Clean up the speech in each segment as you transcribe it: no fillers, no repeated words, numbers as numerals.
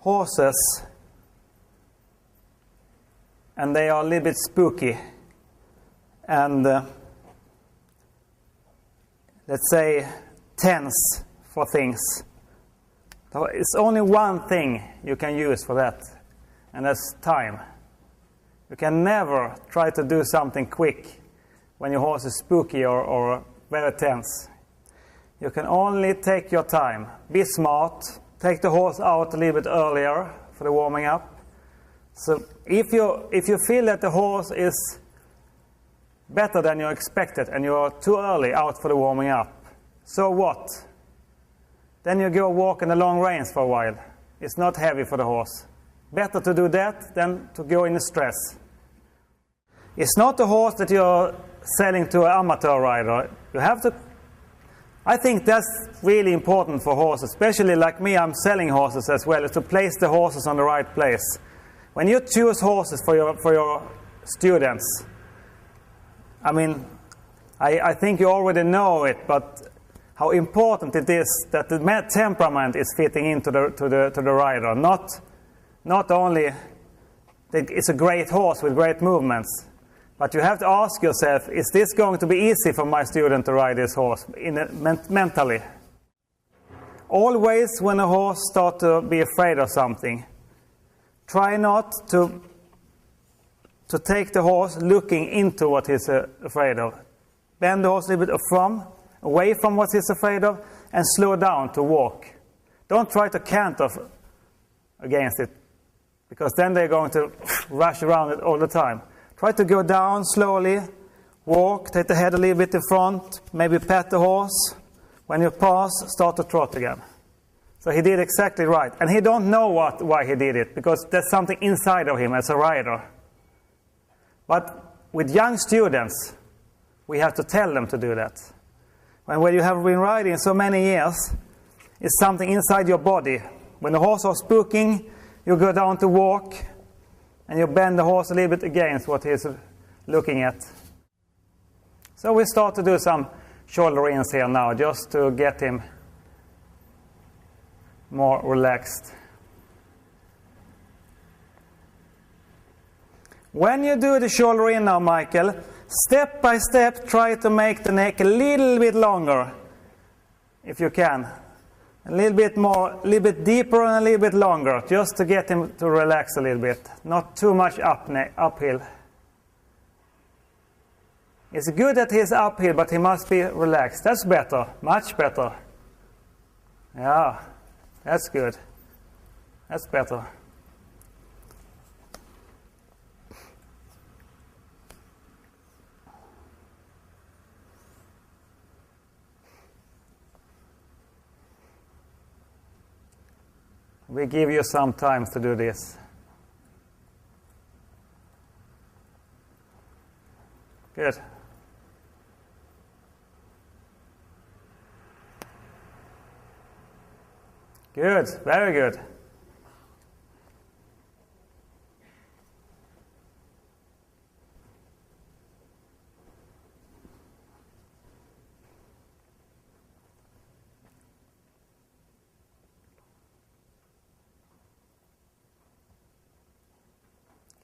horses and they are a little bit spooky, and let's say tense for things, it's only one thing you can use for that, and that's time. You can never try to do something quick when your horse is spooky or very tense. You can only take your time. Be smart. Take the horse out a little bit earlier for the warming up. So if you feel that the horse is better than you expected and you're too early out for the warming up, so what? Then you go walk in the long reins for a while. It's not heavy for the horse. Better to do that than to go in the stress. It's not a horse that you're selling to an amateur rider. You have to. I think that's really important for horses, especially like me, I'm selling horses as well, is to place the horses on the right place. When you choose horses for your students, I mean, I think you already know it, but how important it is that the temperament is fitting into the rider. Not only that it's a great horse with great movements, but you have to ask yourself, is this going to be easy for my student to ride this horse mentally? Always when a horse starts to be afraid of something, try not to take the horse looking into what he's afraid of. Bend the horse a little bit away from what he's afraid of, and slow down to walk. Don't try to canter against it, because then they're going to rush around it all the time. Try to go down slowly, walk, take the head a little bit in front, maybe pat the horse. When you pass, start to trot again. So he did exactly right. And he don't know why he did it, because there's something inside of him as a rider. But with young students, we have to tell them to do that. When you have been riding so many years, it's something inside your body. When the horse is spooking, you go down to walk, and you bend the horse a little bit against what he's looking at. So we start to do some shoulder ins here now, just to get him more relaxed. When you do the shoulder in now, Michael, step by step try to make the neck a little bit longer, if you can. A little bit more, a little bit deeper and a little bit longer, just to get him to relax a little bit. Not too much uphill. It's good that he's uphill, but he must be relaxed. That's better, much better. Yeah, that's good. That's better. We give you some time to do this. Good. Good, very good.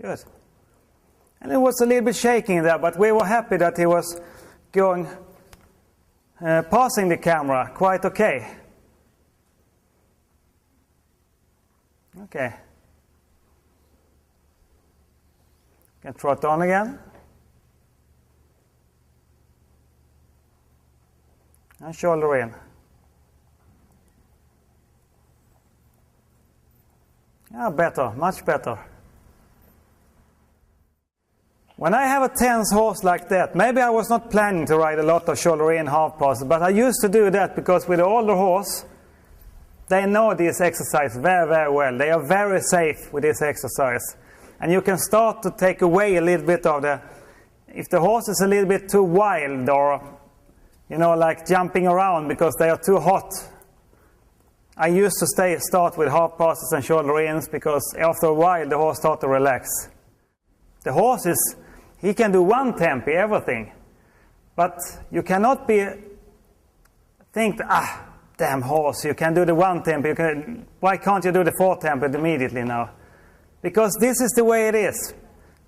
Good. And it was a little bit shaking there, but we were happy that he was going, passing the camera quite okay. Okay. Can trot on again. And shoulder in. Yeah, better, much better. When I have a tense horse like that, maybe I was not planning to ride a lot of shoulder in half passes, but I used to do that because with the older horse, they know this exercise very, very well. They are very safe with this exercise. And you can start to take away a little bit of if the horse is a little bit too wild or, like jumping around because they are too hot. I used to start with half passes and shoulder ins because after a while the horse starts to relax. The horse he can do one tempi, everything. But you cannot think, damn horse, you can do the 1 tempo, why can't you do the 4 tempo immediately now? Because this is the way it is.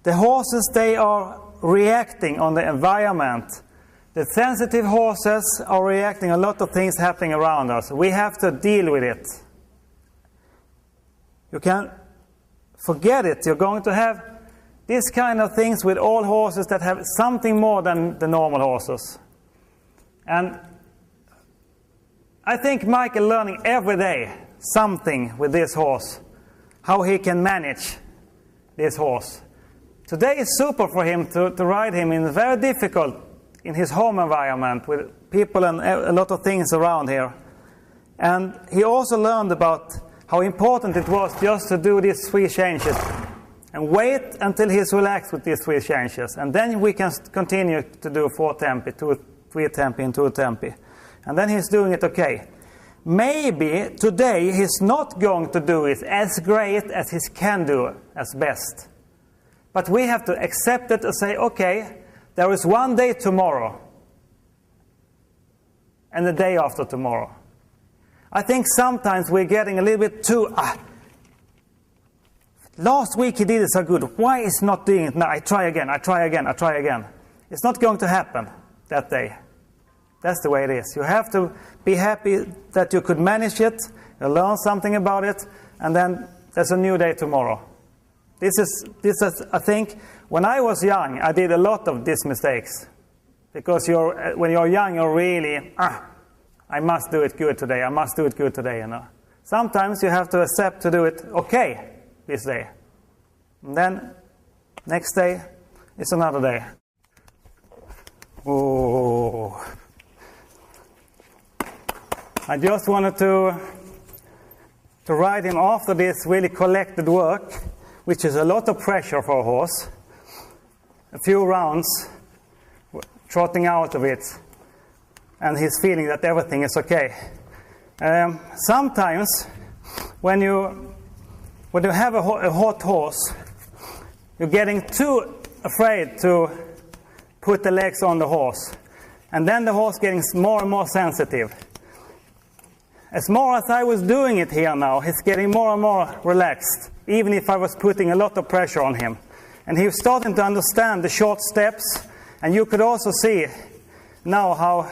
The horses, they are reacting on the environment. The sensitive horses are reacting a lot of things happening around us. We have to deal with it. You can forget it. You're going to have this kind of things with all horses that have something more than the normal horses. And I think Michael learning every day something with this horse, how he can manage this horse. Today is super for him to ride him in very difficult in his home environment with people and a lot of things around here. And he also learned about how important it was just to do these 3 changes and wait until he's relaxed with these 3 changes. And then we can continue to do 4 tempi, 3 tempi and 2 tempi. And then he's doing it okay. Maybe today he's not going to do it as great as he can do as best. But we have to accept it and say, okay, there is 1 day tomorrow and the day after tomorrow. I think sometimes we're getting a little bit too, last week he did it so good, why is he not doing it now? I try again. It's not going to happen that day. That's the way it is. You have to be happy that you could manage it, you learn something about it, and then there's a new day tomorrow. This is, I think, when I was young, I did a lot of these mistakes. Because when you're young, you're really, I must do it good today, you know. Sometimes you have to accept to do it okay this day. And then, next day, it's another day. Oh. I just wanted to ride him after this really collected work, which is a lot of pressure for a horse. A few rounds, trotting out of it, and he's feeling that everything is okay. Sometimes, when you have a hot horse, you're getting too afraid to put the legs on the horse, and then the horse getting more and more sensitive. As more as I was doing it here now, he's getting more and more relaxed, even if I was putting a lot of pressure on him. And he was starting to understand the short steps, and you could also see now how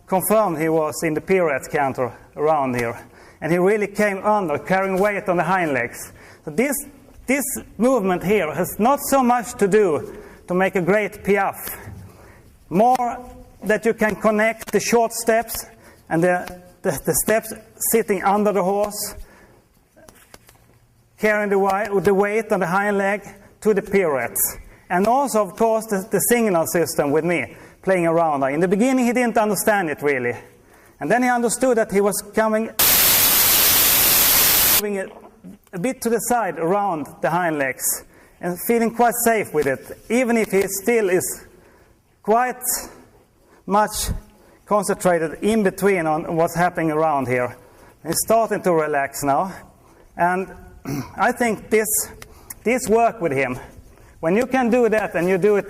confirmed he was in the pirouette canter around here. And he really came under, carrying weight on the hind legs. So this movement here has not so much to do to make a great piaffe. More that you can connect the short steps and the steps sitting under the horse, carrying the weight on the hind leg to the pirouettes. And also, of course, the signal system with me, playing around. In the beginning, he didn't understand it really. And then he understood that he was moving a bit to the side around the hind legs and feeling quite safe with it, even if he still is quite much concentrated in between on what's happening around here. He's starting to relax now. And I think this work with him, when you can do that and you do it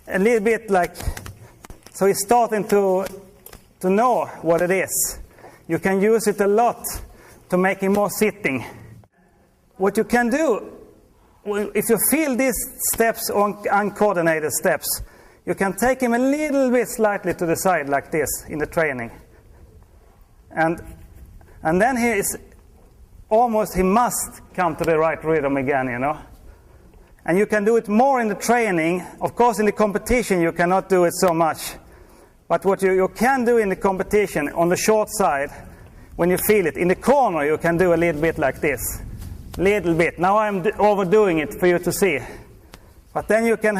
a little bit like, so he's starting to know what it is. You can use it a lot to make him more sitting. What you can do, if you feel these steps or uncoordinated steps, you can take him a little bit slightly to the side like this in the training. And then he must come to the right rhythm again, you know. And you can do it more in the training. Of course, in the competition, you cannot do it so much. But what you can do in the competition, on the short side, when you feel it, in the corner, you can do a little bit like this. Little bit. Now I'm overdoing it for you to see. But then you can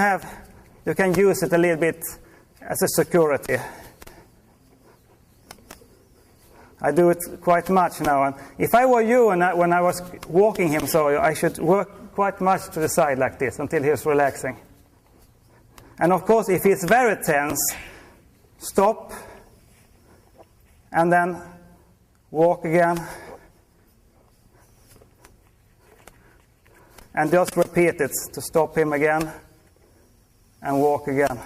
use it a little bit as a security. I do it quite much now. And if I were you and when I was walking him, so I should work quite much to the side like this until he's relaxing. And of course, if he's very tense, stop and then walk again. And just repeat it to stop him again and walk again.